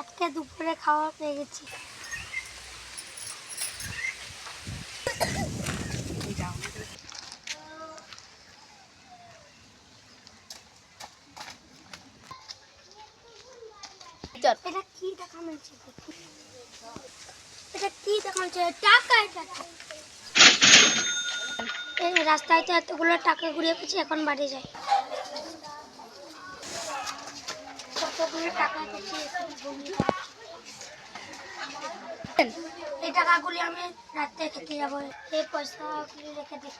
আজকে দুপুরে খাওয়া পেয়ে গেছি। এটা কি টাকা মিলছে? এটা কি টাকা মিলছে? টাকা। এই রাস্তায় তো এতগুলো টাকা ঘুরিয়ে পেয়েছি, এখন বাড়ি যাই। কতগুলো টাকা পেয়েছি, এই টাকাগুলি আমি রাতে খেতে যাবো। এই পয়সাগুলি রেখে দিই।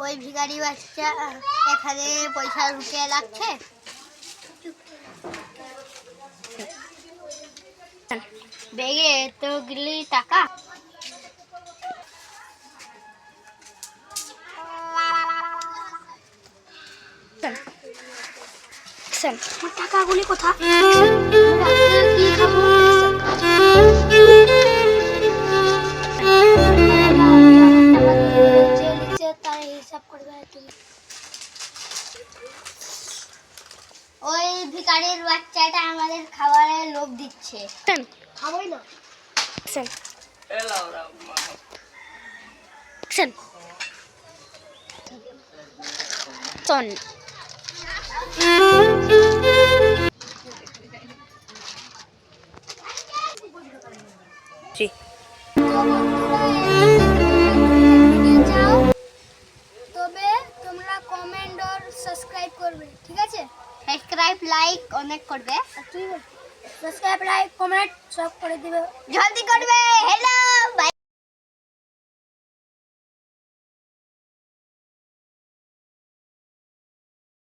ওই ভিখারি বাচ্চা এখানে পয়সা লুকিয়ে রাখছে। ব্যাগে এতগুলি টাকা। টাকাগুলি কোথায়? কি খাবো? তার হিসাব করবে তুমি। ওই ভিখারির বাচ্চাটা আমাদের খাবারের লোভ দিচ্ছে। খাবোই না। তবে তোমরা কমেন্ট আর সাবস্ক্রাইব করবে, ঠিক আছে? সাবস্ক্রাইব লাইক অনেক করবে। ঠিক আছে, সাবস্ক্রাইব লাইক কমেন্ট সব করে দিবে, জলদি করবে। হ্যালো।